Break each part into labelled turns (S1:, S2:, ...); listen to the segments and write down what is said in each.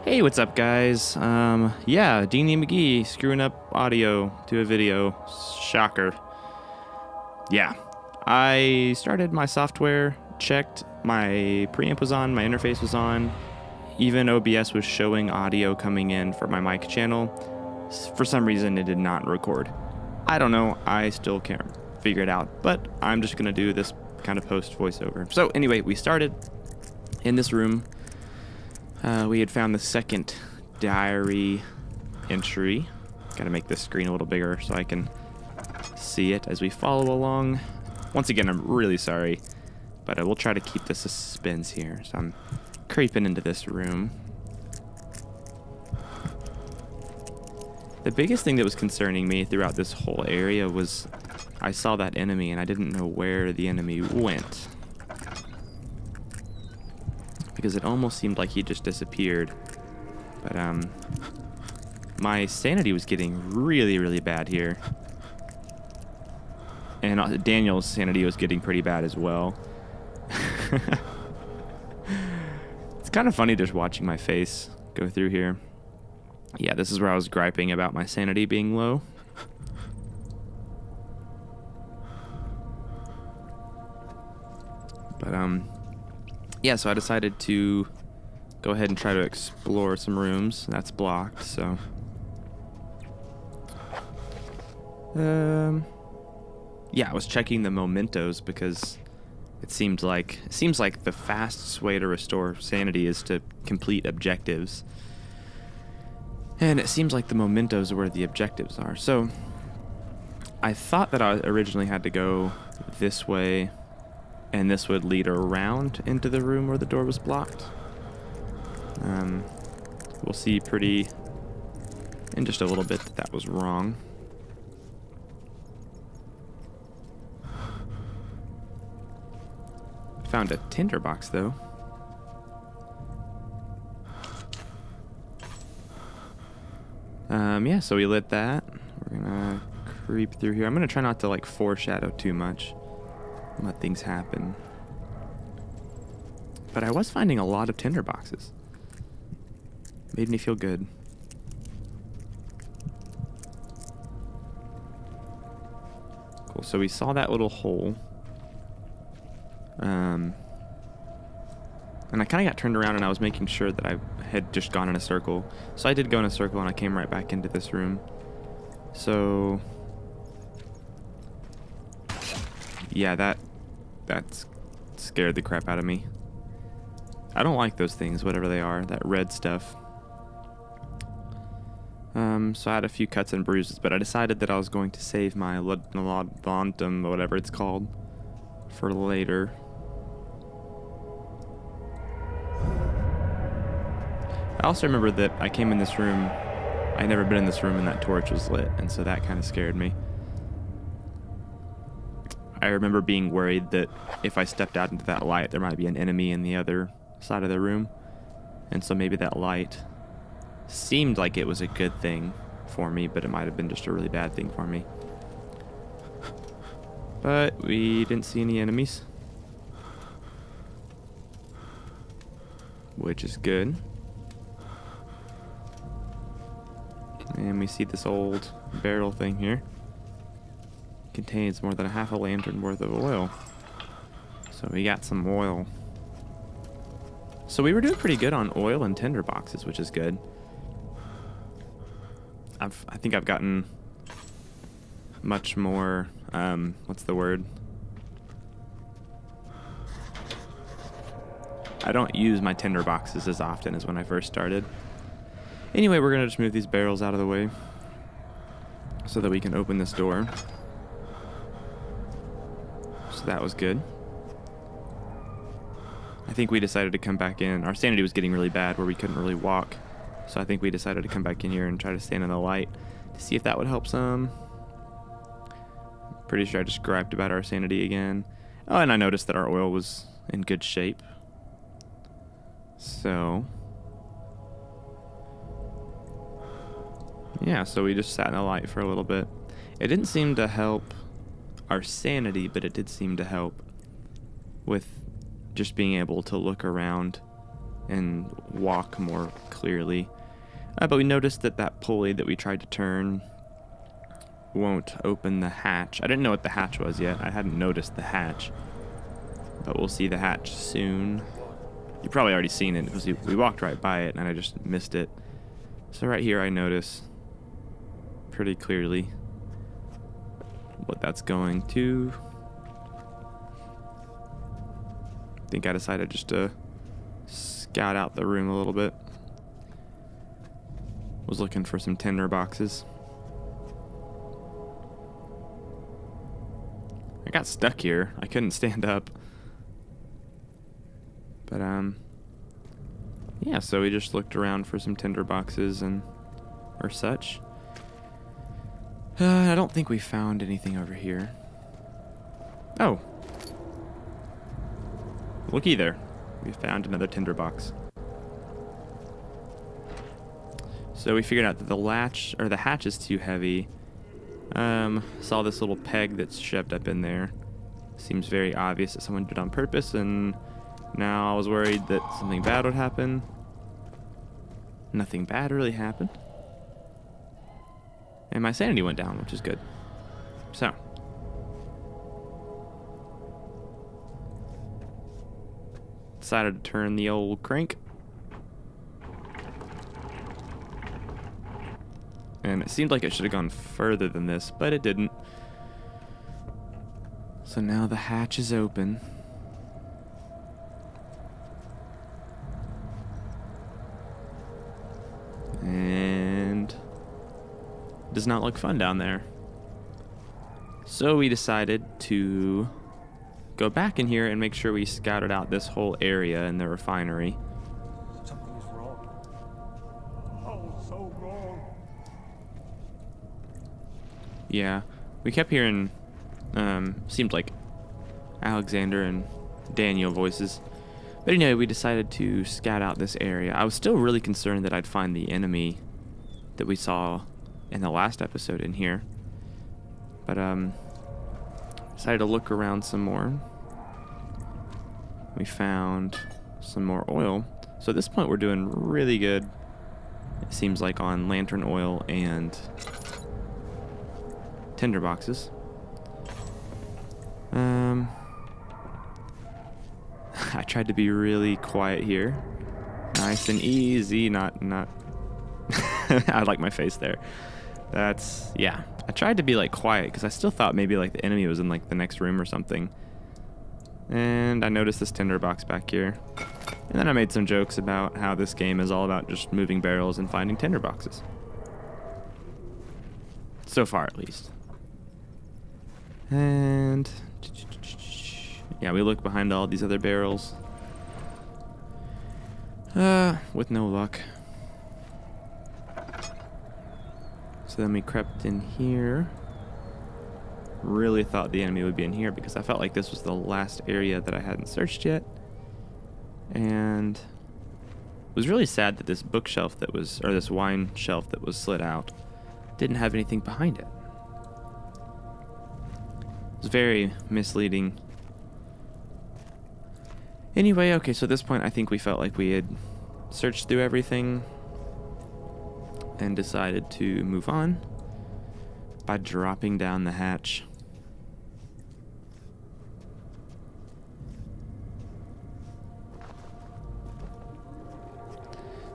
S1: Hey, what's up, guys? Yeah, Deany and McGee screwing up audio to a video. Shocker. Yeah, I started my software, checked my preamp was on, my interface was on, even OBS was showing audio coming in for my mic channel. For some reason, it did not record. I don't know, I still can't figure it out, but I'm just gonna do this kind of post voiceover. So anyway, we started in this room. We had found the second diary entry. Gotta make this screen a little bigger so I can see it as we follow along. Once again, I'm really sorry, but I will try to keep the suspense here. So I'm creeping into this room. The biggest thing that was concerning me throughout this whole area was I saw that enemy and I didn't know where the enemy went, because it almost seemed like he just disappeared. But my sanity was getting really bad here, and Daniel's sanity was getting pretty bad as well. It's kind of funny just watching my face go through here. Yeah, this is where I was griping about my sanity being low. But yeah, so I decided to go ahead and try to explore some rooms. That's blocked, so yeah, I was checking the mementos because it seems like the fastest way to restore sanity is to complete objectives. And it seems like the mementos are where the objectives are. So I thought that I originally had to go this way, and this would lead around into the room where the door was blocked. We'll see in just a little bit that was wrong. Found a tinderbox though. Yeah, so we lit that. We're gonna creep through here. I'm gonna try not to like foreshadow too much and let things happen. But I was finding a lot of tinderboxes. Made me feel good. Cool, so we saw that little hole. And I kind of got turned around and I was making sure that I had just gone in a circle. So I did go in a circle and I came right back into this room. So yeah, that scared the crap out of me. I don't like those things, whatever they are, that red stuff. So I had a few cuts and bruises, but I decided that I was going to save my laudanum, or whatever it's called, for later. I also remember that I came in this room, I'd never been in this room and that torch was lit, and so that kind of scared me. I remember being worried that if I stepped out into that light, there might be an enemy in the other side of the room. And so maybe that light seemed like it was a good thing for me, but it might have been just a really bad thing for me. But we didn't see any enemies, which is good. And we see this old barrel thing here. Contains more than a half a lantern worth of oil. So we got some oil. So we were doing pretty good on oil and tinder boxes, which is good. I think I've gotten much more, what's the word? I don't use my tinder boxes as often as when I first started. Anyway, we're gonna just move these barrels out of the way so that we can open this door. So that was good. I think we decided to come back in. Our sanity was getting really bad where we couldn't really walk. So I think we decided to come back in here and try to stand in the light to see if that would help some. Pretty sure I just griped about our sanity again. Oh, and I noticed that our oil was in good shape. So yeah, so we just sat in the light for a little bit. It didn't seem to help our sanity, but it did seem to help with just being able to look around and walk more clearly. But we noticed that that pulley that we tried to turn won't open the hatch. I didn't know what the hatch was yet. I hadn't noticed the hatch. But we'll see the hatch soon. You've probably already seen it because we walked right by it and I just missed it. So right here I notice pretty clearly what that's going to. I think I decided just to scout out the room a little bit. Was looking for some tinder boxes. I got stuck here. I couldn't stand up. But yeah, so we just looked around for some tinder boxes and or such. I don't think we found anything over here. Oh. Looky there. We found another tinder box. So we figured out that the hatch is too heavy. Saw this little peg that's shoved up in there. Seems very obvious that someone did it on purpose, and now I was worried that something bad would happen. Nothing bad really happened. And my sanity went down, which is good. So. Decided to turn the old crank. And it seemed like it should have gone further than this, but it didn't. So now the hatch is open. And it does not look fun down there. So we decided to go back in here and make sure we scouted out this whole area in the refinery.
S2: Something is wrong. Oh, so wrong.
S1: Yeah, we kept hearing, seemed like Alexander and Daniel voices. But anyway, we decided to scout out this area. I was still really concerned that I'd find the enemy that we saw in the last episode in here. But, decided to look around some more. We found some more oil. So at this point, we're doing really good. It seems like on lantern oil and tinder boxes. I tried to be really quiet here. Nice and easy, not I like my face there. That's, yeah. I tried to be like quiet because I still thought maybe like the enemy was in like the next room or something. And I noticed this tinder box back here. And then I made some jokes about how this game is all about just moving barrels and finding tinder boxes. So far, at least. And yeah, we look behind all these other barrels. With no luck. So then we crept in here. Really thought the enemy would be in here because I felt like this was the last area that I hadn't searched yet. And was really sad that this bookshelf that was, or this wine shelf that was slid out, didn't have anything behind it. It was very misleading. Anyway, okay, so at this point I think we felt like we had searched through everything and decided to move on by dropping down the hatch.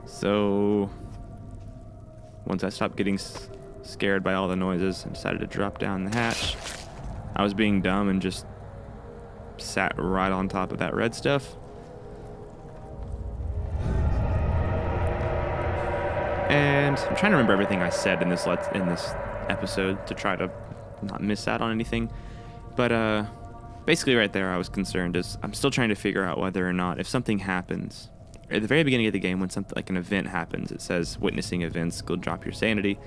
S1: So once I stopped getting scared by all the noises, I decided to drop down the hatch. I was being dumb and just sat right on top of that red stuff. And I'm trying to remember everything I said in this episode to try to not miss out on anything. But basically right there I was concerned is I'm still trying to figure out whether or not if something happens. At the very beginning of the game when something like an event happens, it says witnessing events will drop your sanity.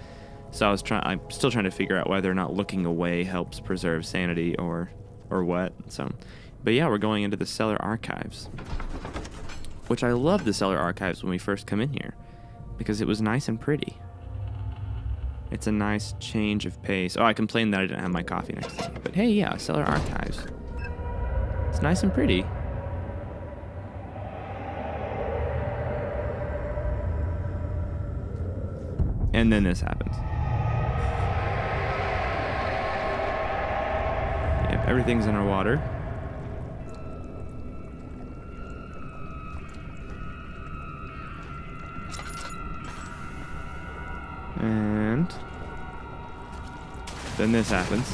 S1: So I'm still trying to figure out whether or not looking away helps preserve sanity or what. So, but yeah, we're going into the cellar archives, which I love the cellar archives when we first come in here because it was nice and pretty. It's a nice change of pace. Oh, I complained that I didn't have my coffee next to me, but hey, yeah, cellar archives. It's nice and pretty. And then this happens. Yep, everything's underwater. And then this happens.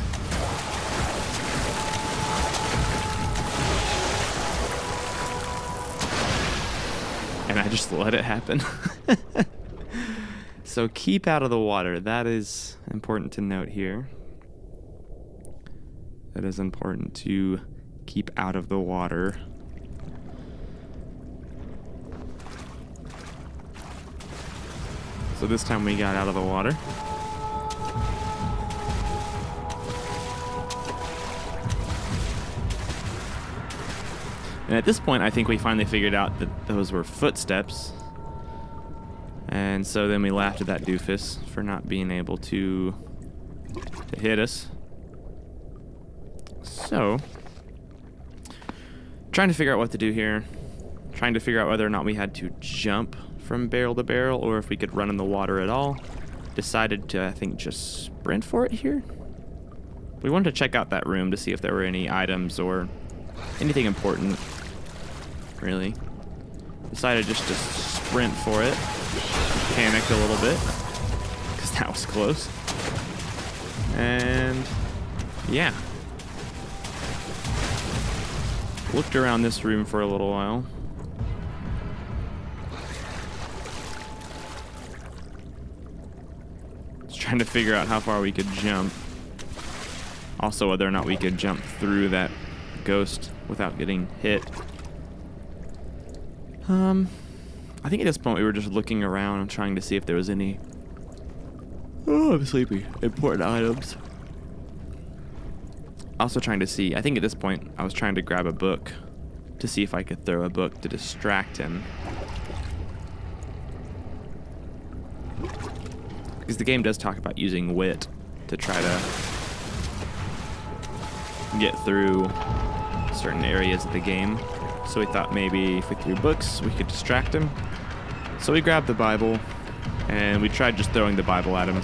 S1: And I just let it happen. So keep out of the water. That is important to note here. That is important to keep out of the water. So this time we got out of the water. And at this point, I think we finally figured out that those were footsteps. And so then we laughed at that doofus for not being able to hit us. So, trying to figure out what to do here. Trying to figure out whether or not we had to jump from barrel to barrel or if we could run in the water at all. Decided to, I think, just sprint for it here. We wanted to check out that room to see if there were any items or anything important, really. Decided just to sprint for it. Panicked a little bit, because that was close. And, yeah. Looked around this room for a little while. Just trying to figure out how far we could jump. Also, whether or not we could jump through that ghost without getting hit. I think at this point we were just looking around and trying to see if there was any... Oh, I'm sleepy. Important items. Also trying to see... I think at this point I was trying to grab a book to see if I could throw a book to distract him. Because the game does talk about using wit to try to get through certain areas of the game. So we thought maybe if we threw books, we could distract him. So we grabbed the Bible, and we tried just throwing the Bible at him.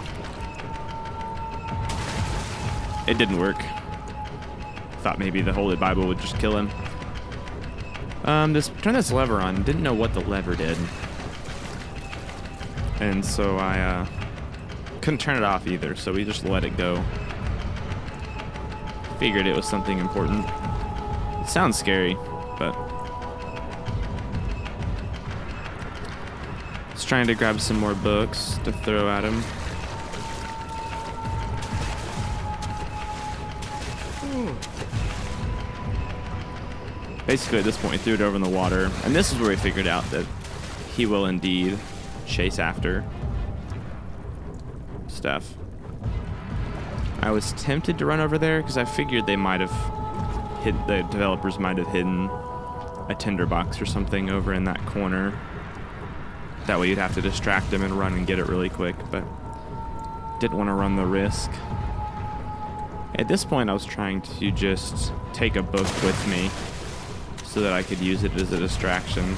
S1: It didn't work. Thought maybe the Holy Bible would just kill him. Turn this lever on. Didn't know what the lever did. And so I couldn't turn it off either, so we just let it go. Figured it was something important. It sounds scary, but... Just trying to grab some more books to throw at him. Basically, at this point, we threw it over in the water. And this is where we figured out that he will indeed chase after stuff. I was tempted to run over there because I figured they might have the developers might have hidden a tinderbox or something over in that corner. That way you'd have to distract him and run and get it really quick, but didn't want to run the risk. At this point, I was trying to just take a book with me so that I could use it as a distraction.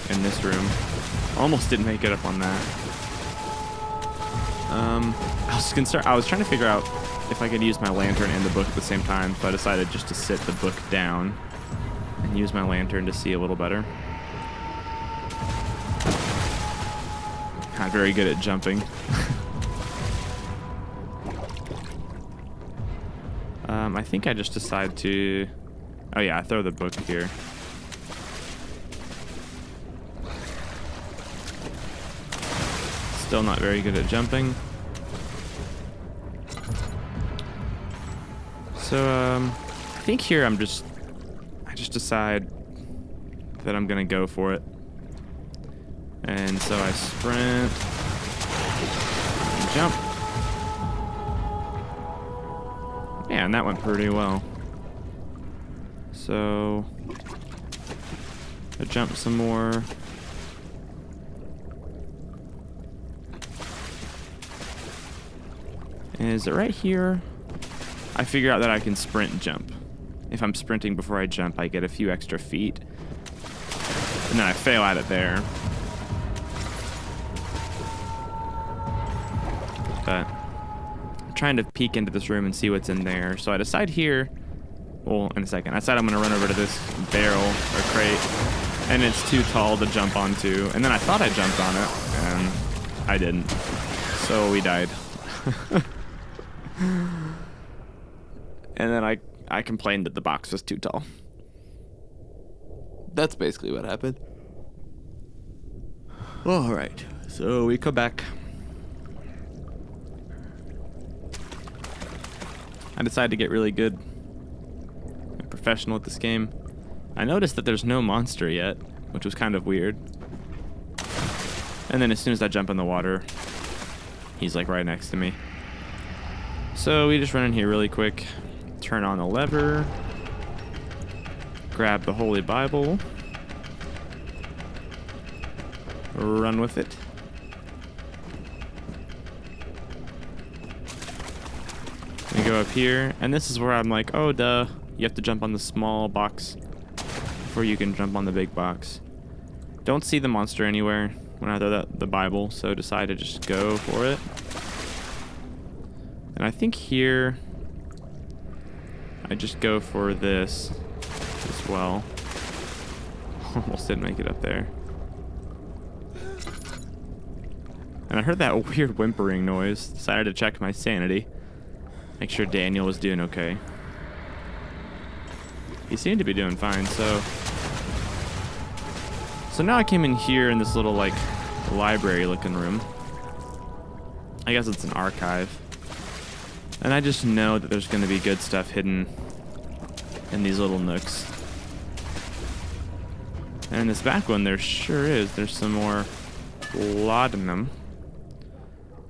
S1: In this room. Almost didn't make it up on that. I was trying to figure out if I could use my lantern and the book at the same time, so I decided just to sit the book down and use my lantern to see a little better. Not very good at jumping. I think I just decided to... Oh yeah, I throw the book here. Still not very good at jumping. So, I think here I just decide that I'm gonna go for it. And so I sprint, and jump. Yeah, and that went pretty well. So, I jump some more. Is it right here? I figure out that I can sprint and jump. If I'm sprinting before I jump, I get a few extra feet. And then I fail at it there. But I'm trying to peek into this room and see what's in there. So I decide here, well, in a second, I decide I'm gonna run over to this barrel or crate, and it's too tall to jump onto. And then I thought I jumped on it, and I didn't. So we died. And then I complained that the box was too tall. That's basically what happened. All right, so we come back. I decided to get really good and professional at this game. I noticed that there's no monster yet, which was kind of weird. And then as soon as I jump in the water, he's like right next to me. So we just run in here really quick, turn on the lever, grab the Holy Bible, run with it. We go up here, and this is where I'm like, oh duh, you have to jump on the small box before you can jump on the big box. Don't see the monster anywhere when I throw the Bible, so decide to just go for it. And I think here, I just go for this as well. Almost didn't make it up there. And I heard that weird whimpering noise. Decided to check my sanity. Make sure Daniel was doing okay. He seemed to be doing fine, so now I came in here in this little, like, library-looking room. I guess it's an archive. And I just know that there's going to be good stuff hidden in these little nooks. And in this back one, there sure is. There's some more laudanum.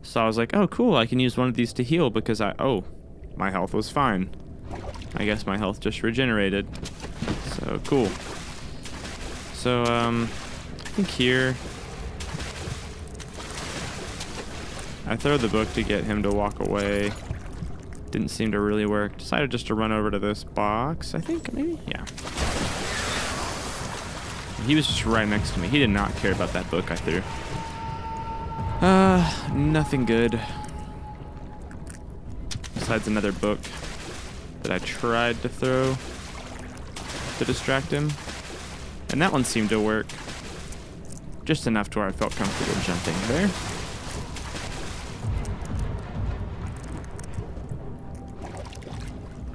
S1: So I was like, oh, cool, I can use one of these to heal because my health was fine. I guess my health just regenerated. So, cool. So, I think here, I throw the book to get him to walk away. Didn't seem to really work. Decided just to run over to this box, I think, maybe? Yeah. He was just right next to me. He did not care about that book I threw. Nothing good. Besides another book that I tried to throw to distract him. And that one seemed to work. Just enough to where I felt comfortable jumping there.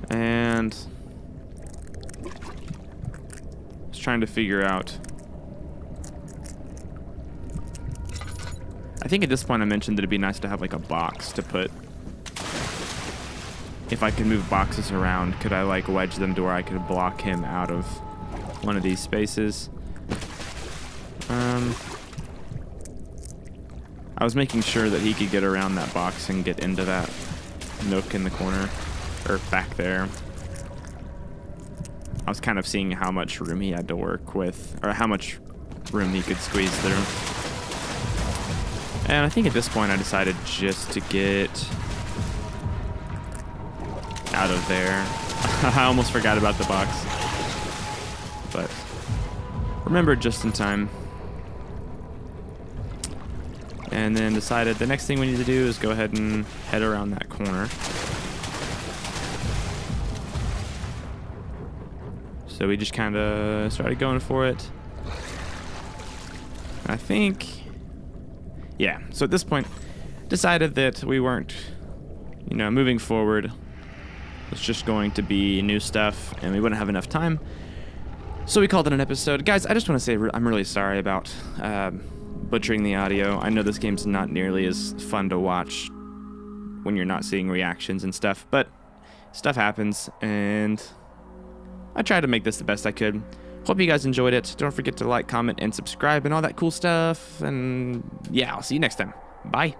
S1: And I was trying to figure out. I think at this point I mentioned that it'd be nice to have like a box to put. If I could move boxes around, could I like wedge them to where I could block him out of one of these spaces? I was making sure that he could get around that box and get into that nook in the corner, or back there. I was kind of seeing how much room he had to work with, or how much room he could squeeze through. And I think at this point I decided just to get out of there. I almost forgot about the box. But remembered just in time. And then decided the next thing we need to do is go ahead and head around that corner. So we just kind of started going for it. I think, yeah, so at this point, decided that we weren't, moving forward. It's just going to be new stuff, and we wouldn't have enough time. So we called it an episode. Guys, I just want to say I'm really sorry about butchering the audio. I know this game's not nearly as fun to watch when you're not seeing reactions and stuff, but stuff happens, and I tried to make this the best I could. Hope you guys enjoyed it. Don't forget to like, comment, and subscribe, and all that cool stuff. And yeah, I'll see you next time. Bye.